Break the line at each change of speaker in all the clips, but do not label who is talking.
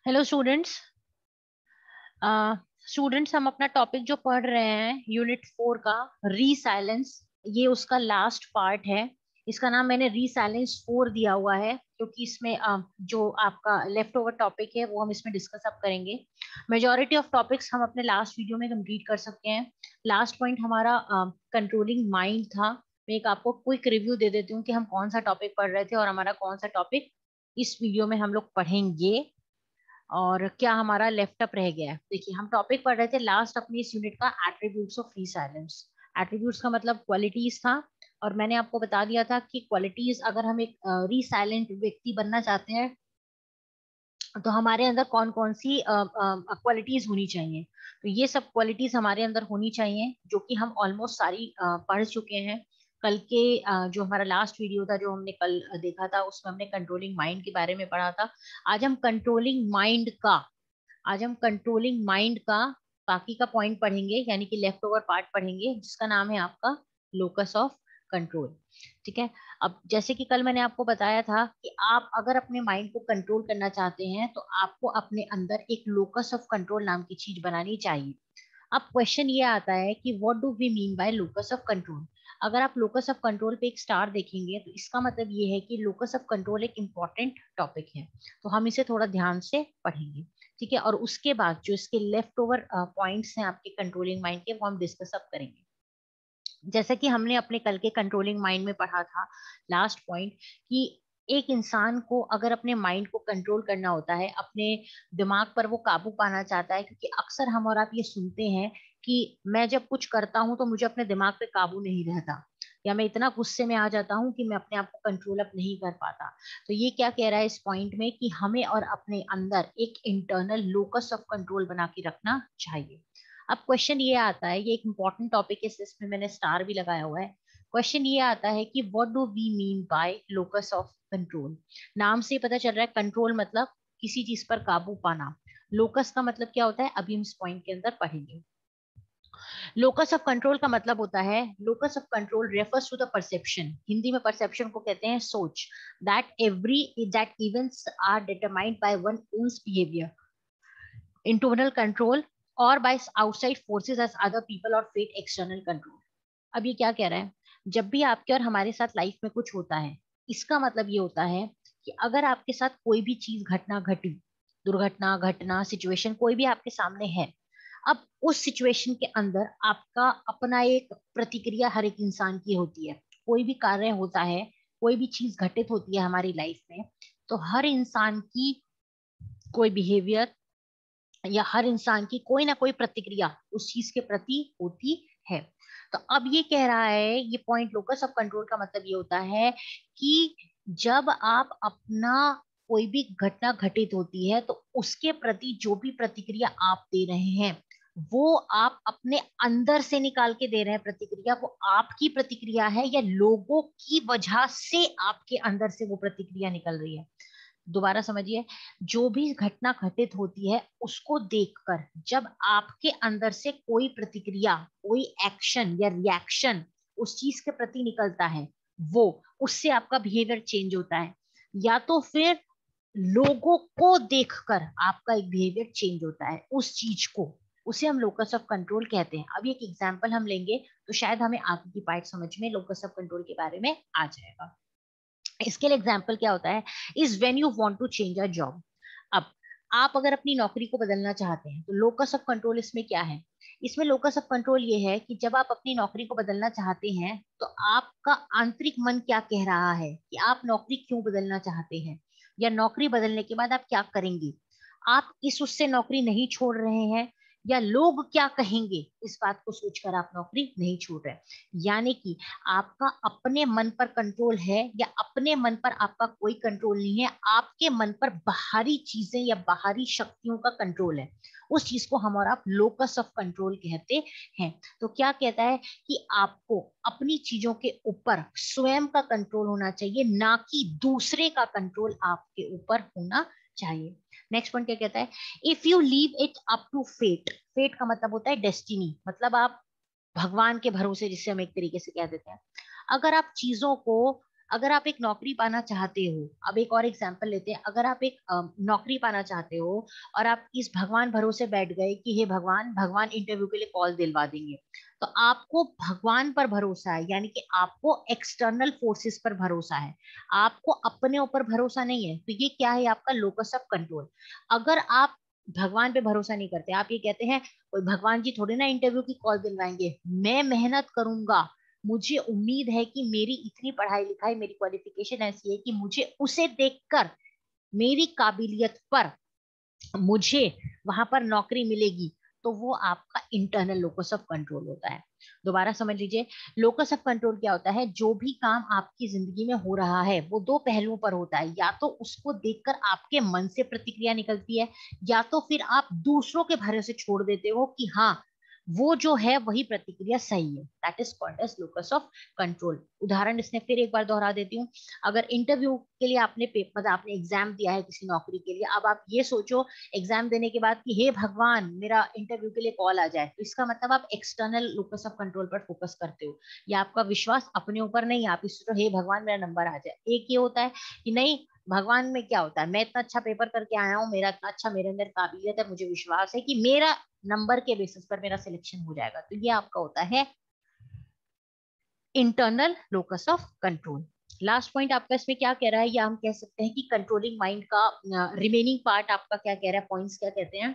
Hello students. Students हम अपना topic जो पढ़ रहे हैं यूनिट 4 का रीसाइलेंस, ये उसका लास्ट पार्ट है। इसका नाम मैंने रीसाइलेंस 4 दिया हुआ है क्योंकि इसमें जो आपका लेफ्ट ओवर टॉपिक है वो हम इसमें डिस्कस अब करेंगे। मेजॉरिटी ऑफ टॉपिक्स हम अपने लास्ट वीडियो में कंप्लीट कर सकते हैं। लास्ट पॉइंट हमारा कंट्रोलिंग माइंड था। मैं एक आपको क्विक रिव्यू दे देती हूँ कि हम कौन सा टॉपिक पढ़ रहे थे और हमारा कौन सा टॉपिक इस वीडियो में हम लोग पढ़ेंगे और क्या हमारा लेफ्ट अप रह गया है। देखिए, हम टॉपिक पढ़ रहे थे लास्ट अपनी इस यूनिट का attributes of free silence. Attributes का मतलब क्वालिटीज था और मैंने आपको बता दिया था कि क्वालिटीज, अगर हम एक रीसाइलेंट व्यक्ति बनना चाहते हैं तो हमारे अंदर कौन कौन सी क्वालिटीज होनी चाहिए। तो ये सब क्वालिटीज हमारे अंदर होनी चाहिए जो कि हम ऑलमोस्ट सारी पढ़ चुके हैं। कल के जो हमारा लास्ट वीडियो था जो हमने कल देखा था उसमें हमने कंट्रोलिंग माइंड के बारे में पढ़ा था। आज हम कंट्रोलिंग माइंड का आज हम कंट्रोलिंग माइंड का बाकी का पॉइंट पढ़ेंगे, यानी कि लेफ्ट ओवर पार्ट पढ़ेंगे जिसका नाम है आपका लोकस ऑफ कंट्रोल। ठीक है। अब जैसे कि कल मैंने आपको बताया था कि आप अगर अपने माइंड को कंट्रोल करना चाहते हैं तो आपको अपने अंदर एक लोकस ऑफ कंट्रोल नाम की चीज बनानी चाहिए। अब क्वेश्चन ये आता है कि what do we mean by locus of control. अगर आप लोकस ऑफ कंट्रोल पे एक स्टार देखेंगे तो इसका मतलब ये है कि लोकस ऑफ कंट्रोल एक इंपॉर्टेंट टॉपिक है। तो हम इसे थोड़ा ध्यान से पढ़ेंगे। ठीक है। और उसके बाद जो इसके लेफ्ट ओवर पॉइंट्स हैं आपके कंट्रोलिंग माइंड के, वो हम डिस्कस अब करेंगे। जैसे कि हमने अपने कल के कंट्रोलिंग माइंड में पढ़ा था लास्ट पॉइंट कि एक इंसान को अगर अपने माइंड को कंट्रोल करना होता है, अपने दिमाग पर वो काबू पाना चाहता है, क्योंकि अक्सर हम और आप ये सुनते हैं कि मैं जब कुछ करता हूं तो मुझे अपने दिमाग पे काबू नहीं रहता, या मैं इतना गुस्से में आ जाता हूं कि मैं अपने आप को कंट्रोल अप नहीं कर पाता। तो ये क्या कह रहा है इस पॉइंट में कि हमें और अपने अंदर एक इंटरनल लोकस ऑफ कंट्रोल बना के रखना चाहिए। अब क्वेश्चन ये आता है, ये एक इंपॉर्टेंट टॉपिक है, इसमें मैंने स्टार भी लगाया हुआ है। क्वेश्चन ये आता है कि what do we mean by locus of control. नाम से पता चल रहा है कंट्रोल मतलब किसी चीज पर काबू पाना। लोकस का मतलब क्या होता है अभी हम इस पॉइंट के अंदर पढ़ेंगे। लोकस ऑफ कंट्रोल का मतलब होता है, locus of control refers to the perception, Hindi में परसेप्शन को कहते हैं सोच, that events are determined by one one's behaviour, internal control, और by outside forces as other people और फेट एक्सटर्नल कंट्रोल। अब ये क्या कह रहा है, जब भी आपके और हमारे साथ लाइफ में कुछ होता है, इसका मतलब ये होता है कि अगर आपके साथ कोई भी चीज घटना घटी, दुर्घटना घटना सिचुएशन कोई भी आपके सामने है, अब उस सिचुएशन के अंदर आपका अपना एक प्रतिक्रिया हर एक इंसान की होती है। कोई भी कार्य होता है, कोई भी चीज घटित होती है हमारी लाइफ में, तो हर इंसान की कोई बिहेवियर या हर इंसान की कोई ना कोई प्रतिक्रिया उस चीज के प्रति होती है। तो अब ये कह रहा है, ये पॉइंट लोकस ऑफ कंट्रोल का मतलब ये होता है कि जब आप अपना कोई भी घटना घटित होती है तो उसके प्रति जो भी प्रतिक्रिया आप दे रहे हैं वो आप अपने अंदर से निकाल के दे रहे हैं प्रतिक्रिया, वो आपकी प्रतिक्रिया है या लोगों की वजह से आपके अंदर से वो प्रतिक्रिया निकल रही है। दोबारा समझिए, जो भी घटना घटित होती है उसको देखकर जब आपके अंदर से कोई प्रतिक्रिया, कोई एक्शन या रिएक्शन उस चीज के प्रति निकलता है, वो उससे आपका बिहेवियर चेंज होता है, या तो फिर लोगों को देखकर आपका एक बिहेवियर चेंज होता है उस चीज को, उसे हम लोकस ऑफ कंट्रोल कहते हैं। अब एक एग्जांपल हम लेंगे तो शायद हमें आगे की पार्ट समझ में लोकस ऑफ कंट्रोल के बारे में आ जाएगा। इसके लिए एग्जाम्पल क्या होता है, is when you want to change a job. अब आप अगर अपनी नौकरी को बदलना चाहते हैं तो लोकस ऑफ कंट्रोल इसमें क्या है, इसमें लोकस ऑफ कंट्रोल ये है कि जब आप अपनी नौकरी को बदलना चाहते हैं तो आपका आंतरिक मन क्या कह रहा है कि आप नौकरी क्यों बदलना चाहते हैं, या नौकरी बदलने के बाद आप क्या करेंगे। आप इस उससे नौकरी नहीं छोड़ रहे हैं, या लोग क्या कहेंगे इस बात को सोचकर आप नौकरी नहीं छोड़ रहे। यानी कि आपका अपने मन पर कंट्रोल है या अपने मन पर आपका कोई कंट्रोल नहीं है, आपके मन पर बाहरी चीजें या बाहरी शक्तियों का कंट्रोल है। उस चीज को हम और आप लोकस ऑफ कंट्रोल कहते हैं। तो क्या कहता है कि आपको अपनी चीजों के ऊपर स्वयं का कंट्रोल होना चाहिए, ना कि दूसरे का कंट्रोल आपके ऊपर होना चाहिए। नेक्स्ट पॉइंट क्या कहता है, if you leave it up to fate. Fate का मतलब होता है डेस्टिनी, मतलब आप भगवान के भरोसे, जिसे हम एक तरीके से कह देते हैं। अगर आप चीजों को अगर आप एक नौकरी पाना चाहते हो, अब एक और एग्जांपल लेते हैं, अगर आप एक नौकरी पाना चाहते हो और आप इस भगवान भरोसे बैठ गए कि हे भगवान, भगवान इंटरव्यू के लिए कॉल दिलवा देंगे, तो आपको भगवान पर भरोसा है, यानी कि आपको एक्सटर्नल फोर्सेस पर भरोसा है, आपको अपने ऊपर भरोसा नहीं है। तो ये क्या है? आपका लोकस ऑफ कंट्रोल। अगर आप भगवान पे भरोसा नहीं करते, आप ये कहते हैं कोई भगवान जी थोड़ी ना इंटरव्यू की कॉल दिलवाएंगे, मैं मेहनत करूंगा, मुझे उम्मीद है कि मेरी इतनी पढ़ाई लिखाई, मेरी क्वालिफिकेशन ऐसी है कि मुझे उसे देखकर, मेरी काबिलियत पर मुझे वहां पर नौकरी मिलेगी, तो वो आपका इंटरनल लोकस ऑफ कंट्रोल होता है। दोबारा समझ लीजिए, लोकस ऑफ कंट्रोल क्या होता है? जो भी काम आपकी जिंदगी में हो रहा है वो दो पहलुओं पर होता है, या तो उसको देखकर आपके मन से प्रतिक्रिया निकलती है, या तो फिर आप दूसरों के भरोसे छोड़ देते हो कि हाँ, वो जो है वही प्रतिक्रिया सही है। That is called as locus of control. उदाहरण इसमें फिर एक बार दोहरा देती हूँ। अगर इंटरव्यू के लिए आपने पेपर, आपने एग्जाम दिया है किसी नौकरी के लिए, अब आप ये सोचो एग्जाम देने के बाद कि हे भगवान, मेरा इंटरव्यू के लिए कॉल आ जाए, तो इसका मतलब आप एक्सटर्नल लोकस ऑफ कंट्रोल पर फोकस करते हो, या आपका विश्वास अपने ऊपर नहीं, आप इस हे भगवान मेरा नंबर आ जाए। एक ये होता है कि नहीं, भगवान में क्या होता है, मैं इतना अच्छा पेपर करके आया हूँ, मेरा इतना अच्छा, मेरे अंदर काबिलियत है, मुझे विश्वास है कि मेरा नंबर के बेसिस पर मेरा सिलेक्शन हो जाएगा। तो ये आपका होता है internal locus of control. Last point आपका इसमें क्या कह रहा है, या हम कह सकते हैं कि कंट्रोलिंग माइंड का रिमेनिंग पार्ट आपका क्या कह रहा है, पॉइंट्स क्या कहते हैं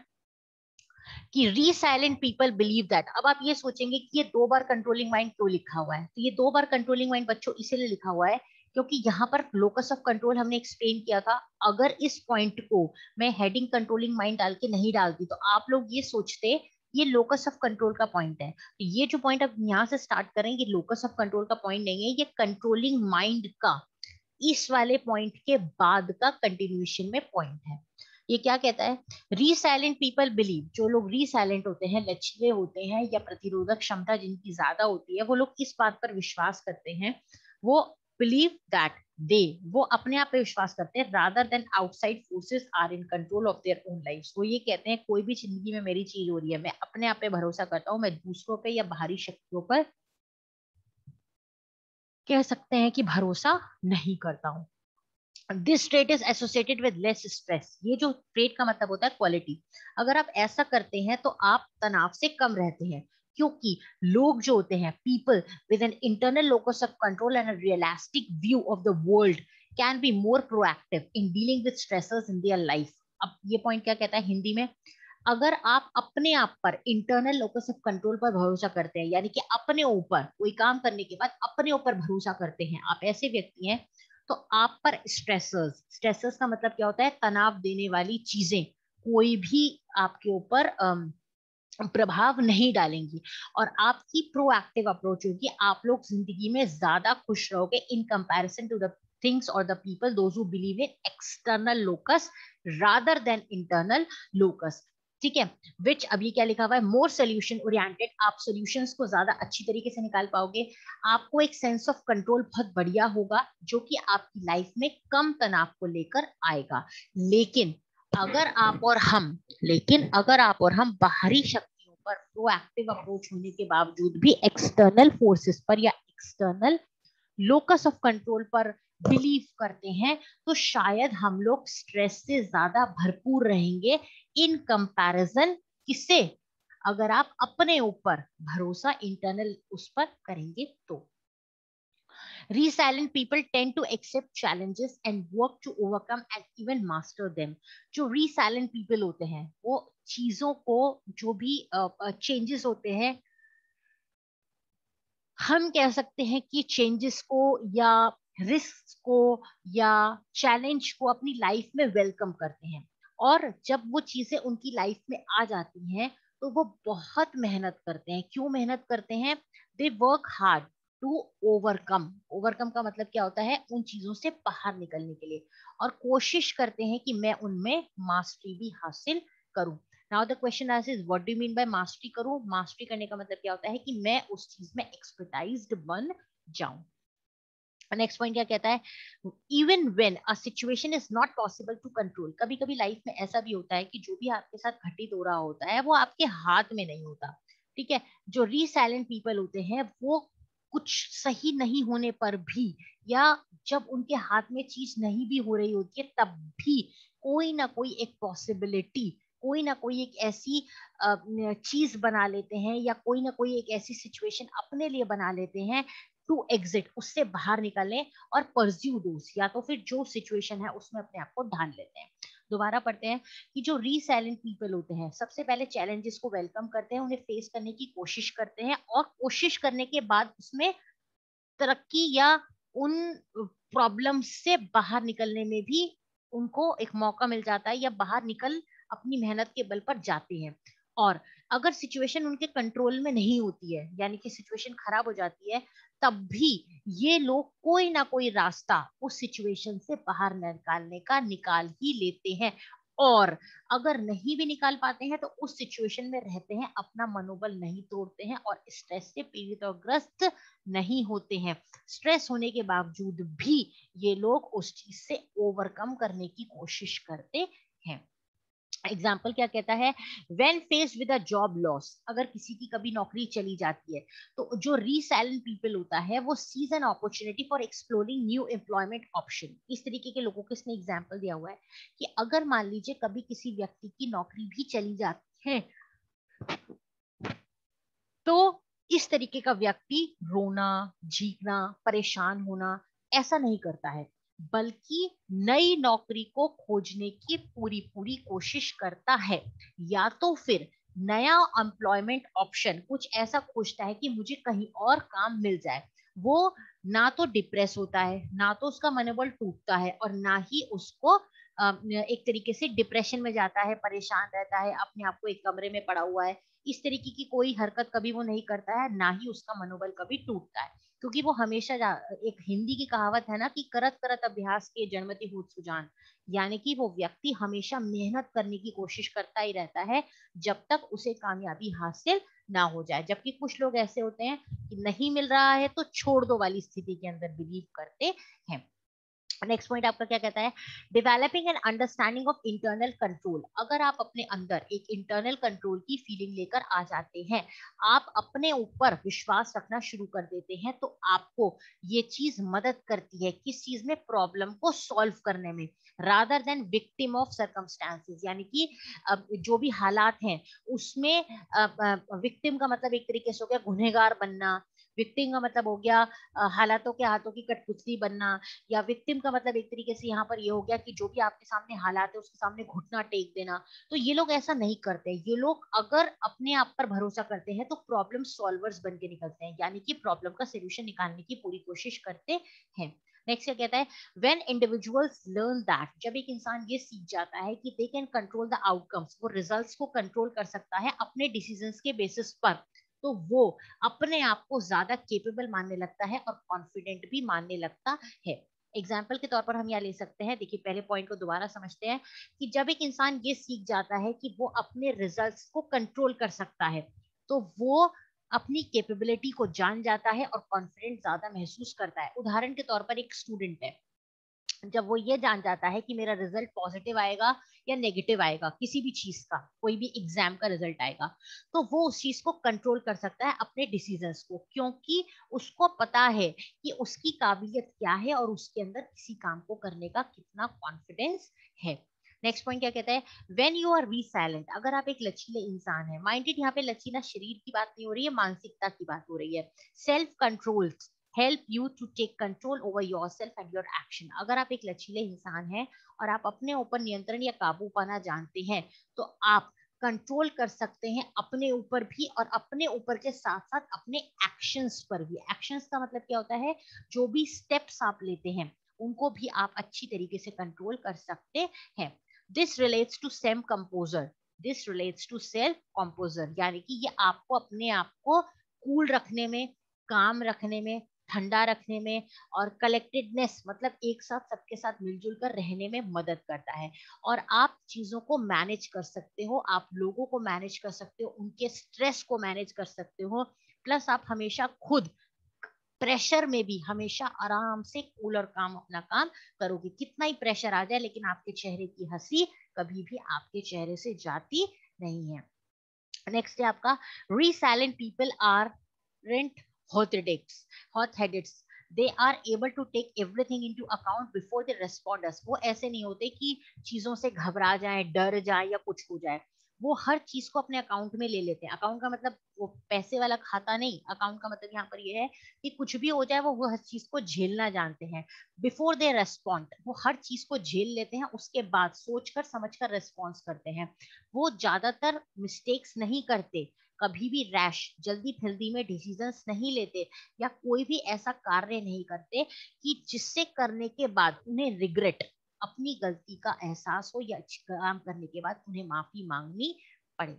कि री साइलेंट पीपल बिलीव दैट। अब आप ये सोचेंगे कि ये दो बार कंट्रोलिंग माइंड क्यों लिखा हुआ है, तो ये दो बार कंट्रोलिंग माइंड बच्चों इसीलिए लिखा हुआ है क्योंकि यहाँ पर लोकस ऑफ कंट्रोल हमने एक्सप्लेन किया था। अगर इस पॉइंट को मैं हेडिंग कंट्रोलिंग माइंड डाल के नहीं डालती, तो आप लोग ये सोचते ये लोकस ऑफ कंट्रोल का पॉइंट है। तो ये जो पॉइंट अब यहाँ से स्टार्ट करें, ये लोकस ऑफ कंट्रोल का पॉइंट नहीं है, ये कंट्रोलिंग माइंड का इस वाले पॉइंट के बाद का कंटिन्यूएशन में पॉइंट है। ये क्या कहता है? री साइलेंट पीपल बिलीव, जो लोग री साइलेंट होते हैं, लचीले होते हैं, या प्रतिरोधक क्षमता जिनकी ज्यादा होती है, वो लोग किस बात पर विश्वास करते हैं? वो बिलीव दैट दे, वो अपने आप पे विश्वास करते हैं, rather than outside forces are in control of their own life. वो ये कहते हैं कोई भी जिंदगी में मेरी चीज हो रही है, मैं अपने आप पे भरोसा करता हूँ, मैं दूसरों पे या बाहरी शक्तियों पर कह सकते हैं कि भरोसा नहीं करता हूँ। This trait is associated with less stress. ये जो ट्रेट का मतलब होता है क्वालिटी, अगर आप ऐसा करते हैं तो आप तनाव से कम रहते हैं, क्योंकि लोग जो होते हैं, people with an internal locus of control and a realistic view of the world can be more proactive in dealing with stressors in their life. अब ये पॉइंट क्या कहता है हिंदी में? अगर आप अपने आप पर इंटरनल लोकस ऑफ कंट्रोल पर भरोसा करते हैं, यानी कि अपने ऊपर कोई काम करने के बाद अपने ऊपर भरोसा करते हैं, आप ऐसे व्यक्ति हैं, तो आप पर स्ट्रेसर्स, स्ट्रेसर्स का मतलब क्या होता है? तनाव देने वाली चीजें कोई भी आपके ऊपर प्रभाव नहीं डालेंगी, और आपकी प्रोएक्टिव अप्रोच होगी, आप लोग जिंदगी में ज्यादा खुश रहोगे in comparison to the things और the people those who believe in external locus rather than internal locus. ठीक है, विच अभी क्या लिखा हुआ है? मोर सोल्यूशन ओरिएंटेड, आप सोल्यूशंस को ज्यादा अच्छी तरीके से निकाल पाओगे, आपको एक सेंस ऑफ कंट्रोल बहुत बढ़िया होगा, जो कि आपकी लाइफ में कम तनाव को लेकर आएगा। लेकिन अगर आप और हम अगर आप और हम बाहरी शक्तियों पर प्रोएक्टिव अप्रोच होने के बावजूद भी एक्सटर्नल फोर्सेस पर या एक्सटर्नल लोकस ऑफ कंट्रोल पर बिलीव करते हैं, तो शायद हम लोग स्ट्रेस से ज्यादा भरपूर रहेंगे इन कंपैरिजन किससे? अगर आप अपने ऊपर भरोसा इंटरनल उस पर करेंगे तो। Resilient people tend to accept challenges and work to overcome and even master them. जो resilient people होते हैं, वो चीजों को, जो भी चेंजेस होते हैं, हम कह सकते हैं कि चेंजेस को या रिस्क को या चैलेंज को अपनी लाइफ में वेलकम करते हैं, और जब वो चीजें उनकी लाइफ में आ जाती हैं तो वो बहुत मेहनत करते हैं। क्यों मेहनत करते हैं? They work hard to overcome. Overcome का मतलब क्या होता है? उन चीजों से बाहर निकलने के लिए, और कोशिश करते हैं कि मैं उनमें मास्टरी भी हासिल करूं। Now the question is what do you mean by mastery करूं? मास्टरी करने का मतलब क्या होता है कि मैं उस चीज में एक्सपर्टाइज्ड बन जाऊं। नेक्स्ट पॉइंट क्या कहता है? Even when a situation is not possible to control, कभी कभी लाइफ में ऐसा भी होता है कि जो भी आपके साथ घटित हो रहा होता है वो आपके हाथ में नहीं होता। ठीक है, जो री साइलेंट पीपल होते हैं वो कुछ सही नहीं होने पर भी या जब उनके हाथ में चीज नहीं भी हो रही होती है तब भी कोई ना कोई एक पॉसिबिलिटी, कोई ना कोई एक ऐसी चीज बना लेते हैं या कोई ना कोई एक ऐसी सिचुएशन अपने लिए बना लेते हैं टू एग्जिट, उससे बाहर निकलें और परस्यू दोस, या तो फिर जो सिचुएशन है उसमें अपने आप को ढाल लेते हैं। दोबारा पढ़ते हैं कि जो रीसाइलेंट पीपल होते हैं सबसे पहले चैलेंजेस को वेलकम करते हैं, उन्हें फेस करने की कोशिश करते हैं और कोशिश करने के बाद उसमें तरक्की या उन प्रॉब्लम से बाहर निकलने में भी उनको एक मौका मिल जाता है या बाहर निकल अपनी मेहनत के बल पर जाते हैं। और अगर सिचुएशन उनके कंट्रोल में नहीं होती है, यानी कि सिचुएशन खराब हो जाती है, तब भी ये लोग कोई ना कोई रास्ता उस सिचुएशन से बाहर निकालने का निकाल ही लेते हैं। और अगर नहीं भी निकाल पाते हैं तो उस सिचुएशन में रहते हैं, अपना मनोबल नहीं तोड़ते हैं और स्ट्रेस से पीड़ित और ग्रस्त नहीं होते हैं। स्ट्रेस होने के बावजूद भी ये लोग उस चीज से ओवरकम करने की कोशिश करते हैं। एग्जाम्पल क्या कहता है, when faced with a job loss, अगर किसी की कभी नौकरी चली जाती है तो जो रीसाइलेंट पीपल होता है वो seize an opportunity for exploring new employment option. इस तरीके के लोगों को इसने एग्जाम्पल दिया हुआ है कि अगर मान लीजिए कभी किसी व्यक्ति की नौकरी भी चली जाती है तो इस तरीके का व्यक्ति रोना, झीकना, परेशान होना ऐसा नहीं करता है, बल्कि नई नौकरी को खोजने की पूरी पूरी कोशिश करता है, या तो फिर नया एम्प्लॉयमेंट ऑप्शन कुछ ऐसा खोजता है कि मुझे कहीं और काम मिल जाए। वो ना तो डिप्रेस होता है, ना तो उसका मनोबल टूटता है, और ना ही उसको एक तरीके से डिप्रेशन में जाता है, परेशान रहता है, अपने आप को एक कमरे में पड़ा हुआ है, इस तरीके की कोई हरकत कभी वो नहीं करता है, ना ही उसका मनोबल कभी टूटता है। क्योंकि वो हमेशा एक हिंदी की कहावत है ना कि करत करत अभ्यास के जन्मति भूत सुजान, यानी कि वो व्यक्ति हमेशा मेहनत करने की कोशिश करता ही रहता है जब तक उसे कामयाबी हासिल ना हो जाए। जबकि कुछ लोग ऐसे होते हैं कि नहीं मिल रहा है तो छोड़ दो वाली स्थिति के अंदर बिलीव करते हैं। नेक्स्ट पॉइंट आपका क्या कहता है, developing an understanding of internal control. अगर आप अपने अंदर एक इंटरनल कंट्रोल की फीलिंग लेकर आ जाते हैं, आप अपने ऊपर विश्वास रखना शुरू कर देते हैं, तो आपको ये चीज मदद करती है किस चीज में, प्रॉब्लम को सॉल्व करने में, rather than victim of circumstances. यानी कि जो भी हालात हैं उसमें विक्टिम का मतलब एक तरीके से हो गया गुनहगार बनना, विक्टिम का मतलब हो गया हालातों के हाथों की कठपुतली बनना, या विक्टिम का मतलब एक तरीके से यहाँ पर ये हो गया कि जो भी आपके सामने हालात है उसके सामने घुटना टेक देना। तो ये लोग ऐसा नहीं करते, ये लोग अगर अपने आप पर भरोसा करते हैं तो प्रॉब्लम सॉल्वर्स बन के निकलते हैं, यानी कि प्रॉब्लम का सोल्यूशन निकालने की पूरी कोशिश करते हैं। नेक्स्ट क्या कहता है, व्हेन इंडिविजुअल्स लर्न दैट, जब एक इंसान ये सीख जाता है कि they can control the outcomes, वो रिजल्ट्स को कंट्रोल कर सकता है अपने डिसीजंस के बेसिस पर, तो वो अपने आप को ज्यादा केपेबल मानने लगता है और कॉन्फिडेंट भी मानने लगता है। एग्जाम्पल के तौर पर हम यहाँ ले सकते हैं, देखिए पहले पॉइंट को दोबारा समझते हैं कि जब एक इंसान ये सीख जाता है कि वो अपने रिजल्ट्स को कंट्रोल कर सकता है, तो वो अपनी कैपेबिलिटी को जान जाता है और कॉन्फिडेंट ज्यादा महसूस करता है। उदाहरण के तौर पर एक स्टूडेंट है, जब वो ये जान जाता है कि मेरा रिजल्ट पॉजिटिव आएगा या नेगेटिव आएगा, किसी भी चीज का, कोई भी एग्जाम का रिजल्ट आएगा, तो वो उस चीज को कंट्रोल कर सकता है अपने डिसीजंस को, क्योंकि उसको पता है कि उसकी काबिलियत क्या है और उसके अंदर किसी काम को करने का कितना कॉन्फिडेंस है। नेक्स्ट पॉइंट क्या कहता है, व्हेन यू आर रीसाइलेंट, अगर आप एक लचीले इंसान है, माइंडेड, यहाँ पे लचीला शरीर की बात नहीं हो रही है, मानसिकता की बात हो रही है। Self control help you to take control over yourself and your action. अगर आप एक लचीले इंसान हैं और आप अपने ऊपर नियंत्रण या काबू पाना जानते हैं, तो आप कंट्रोल कर सकते हैं अपने ऊपर भी और अपने ऊपर के साथ साथ अपने एक्शंस पर भी। एक्शंस का मतलब क्या होता है, जो भी स्टेप्स आप लेते हैं उनको भी आप अच्छी तरीके से कंट्रोल कर सकते हैं। This relates to same composure, this relates to self composure, यानी कि ये आपको अपने आप को कूल रखने में, काम रखने में, ठंडा रखने में, और कलेक्टेडनेस मतलब एक साथ सबके साथ मिलजुल कर रहने में मदद करता है। और आप चीजों को मैनेज कर सकते हो, आप लोगों को मैनेज कर सकते हो, उनके स्ट्रेस को मैनेज कर सकते हो, प्लस आप हमेशा खुद प्रेशर में भी हमेशा आराम से कूल और काम अपना काम करोगे। कितना ही प्रेशर आ जाए लेकिन आपके चेहरे की हंसी कभी भी आपके चेहरे से जाती नहीं है। नेक्स्ट है आपका, resilient people aren't hot headaches, they are able to take everything into account before they responders. वो ऐसे नहीं होते कि चीजों से घबरा जाए, डर जाए या कुछ हो जाए। वो हर चीज को अपने अकाउंट में ले लेते हैं। अकाउंट का मतलब वो पैसे वाला खाता नहीं, अकाउंट का मतलब यहाँ पर ये है कि कुछ भी हो जाए वो हर चीज को झेलना जानते हैं। बिफोर दे रेस्पॉन्ड, वो हर चीज को झेल लेते हैं, उसके बाद सोचकर समझकर रेस्पॉन्स करते हैं। वो ज्यादातर मिस्टेक्स नहीं करते, कभी भी रैश जल्दी फिल्दी में डिसीजंस नहीं लेते, या कोई भी ऐसा कार्य नहीं करते कि जिससे करने के बाद उन्हें रिग्रेट, अपनी गलती का एहसास हो, या काम करने के बाद उन्हें माफी मांगनी पड़े।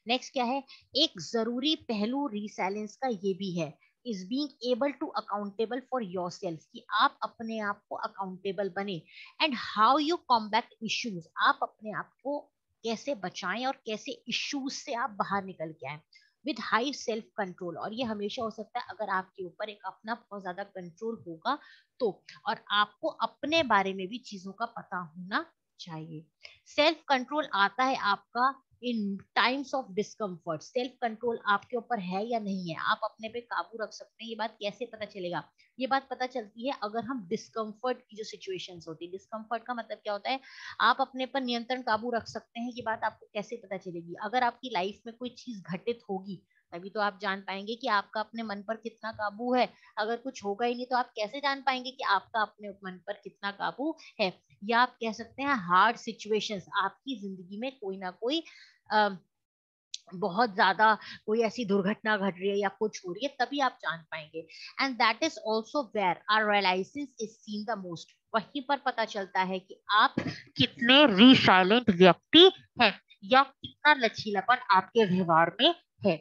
नेक्स्ट क्या है, एक जरूरी पहलू रीसैलेंस का ये भी है, is being able to accountable for yourself, कि आप अपने आप को अकाउंटेबल बने। And how you combat issues, आप अपने आप को कैसे बचाएं और कैसे इश्यूज से आप बाहर निकल के आए। विद हाई सेल्फ कंट्रोल, और ये हमेशा हो सकता है अगर आपके ऊपर एक अपना बहुत ज्यादा कंट्रोल होगा तो, और आपको अपने बारे में भी चीजों का पता होना चाहिए। सेल्फ कंट्रोल आता है आपका in times of discomfort. Self control आपके ऊपर है या नहीं है, आप अपने पे काबू रख सकते हैं, ये बात कैसे पता चलेगा? ये बात पता चलती है अगर हम डिस्कम्फर्ट की जो सिचुएशंस होती है, डिस्कम्फर्ट का मतलब क्या होता है, आप अपने पर नियंत्रण काबू रख सकते हैं, ये बात आपको कैसे पता चलेगी? अगर आपकी लाइफ में कोई चीज घटित होगी तभी तो आप जान पाएंगे कि आपका अपने मन पर कितना काबू है। अगर कुछ होगा ही नहीं तो आप कैसे जान पाएंगे कि आपका अपने मन पर कितना काबू है? या आप कह सकते हैं हार्ड सिचुएशंस, आपकी जिंदगी में कोई ना कोई बहुत ज्यादा कोई ऐसी दुर्घटना घट रही है या कुछ हो रही है, तभी आप जान पाएंगे। And that is also where our realisations is seen the most, वहीं पर पता चलता है कि आप कितने रिसाइलेंट व्यक्ति हैं, या कितना लचीलापन आपके व्यवहार में है।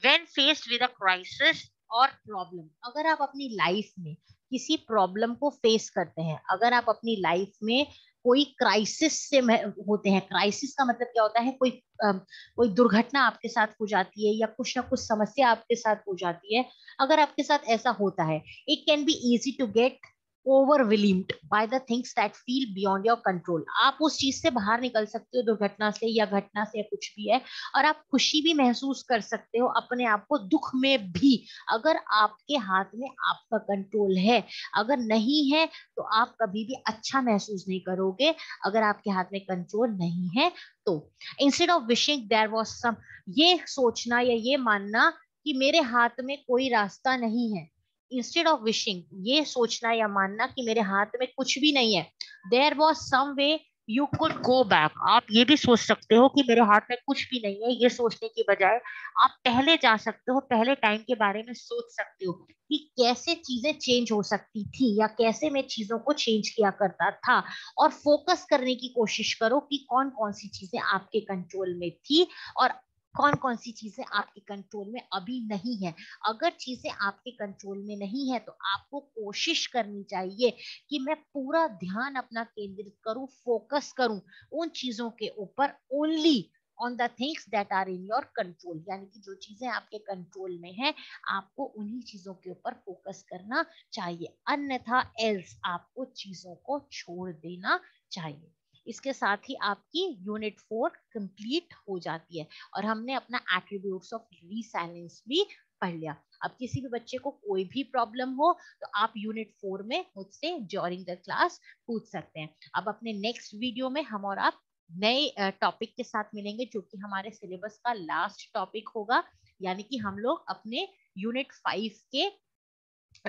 When faced with a crisis और प्रॉब्लम, अगर आप अपनी लाइफ में किसी प्रॉब्लम को फेस करते हैं, अगर आप अपनी लाइफ में कोई क्राइसिस से होते हैं, क्राइसिस का मतलब क्या होता है, कोई दुर्घटना आपके साथ हो जाती है या कुछ ना कुछ समस्या आपके साथ हो जाती है, अगर आपके साथ ऐसा होता है, it can be easy to get overwhelmed by the things that feel beyond your control। आप उस चीज से बाहर निकल सकते हो, दुर्घटना से या घटना से या कुछ भी है, और आप खुशी भी महसूस कर सकते हो अपने आप को दुख में भी, अगर आपके हाथ में आपका कंट्रोल है। अगर नहीं है तो आप कभी भी अच्छा महसूस नहीं करोगे, अगर आपके हाथ में कंट्रोल नहीं है तो। Instead of wishing there was some, ये सोचना या ये मानना कि मेरे हाथ में कोई रास्ता नहीं है, इंस्टेड ऑफ विशिंग, ये सोचना या मानना कि मेरे हाथ में कुछ भी नहीं है, there was some way you could go back, आप ये भी सोच सकते हो कि मेरे हाथ में कुछ भी नहीं है, ये सोचने की बजाय आप पहले जा सकते हो, पहले टाइम के बारे में सोच सकते हो कि कैसे चीजें चेंज हो सकती थी या कैसे मैं चीजों को चेंज किया करता था, और फोकस करने की कोशिश करो कि कौन कौन सी चीजें आपके कंट्रोल में थी और कौन कौन सी चीजें आपके कंट्रोल में अभी नहीं है। अगर चीजें आपके कंट्रोल में नहीं है तो आपको कोशिश करनी चाहिए कि मैं पूरा ध्यान अपना केंद्रित करूं, फोकस करूं उन चीजों के ऊपर, only on the things that are in your control, यानी कि जो चीजें आपके कंट्रोल में है आपको उन्हीं चीजों के ऊपर फोकस करना चाहिए, अन्यथा एल्स आपको चीजों को छोड़ देना चाहिए। इसके साथ ही आपकी यूनिट 4 कंप्लीट हो जाती है, और हमने अपना एट्रीब्यूट्स ऑफ रीसाइलेंस भी पढ़ लिया। अब किसी भी बच्चे को कोई भी प्रॉब्लम हो तो आप यूनिट 4 में मुझसे ड्यूरिंग द क्लास पूछ सकते हैं। अब अपने नेक्स्ट वीडियो में हम और आप नए टॉपिक के साथ मिलेंगे, जो कि हमारे सिलेबस का लास्ट टॉपिक होगा, यानी कि हम लोग अपने यूनिट 5 के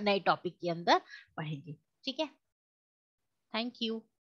नए टॉपिक के अंदर पढ़ेंगे। ठीक है, थैंक यू।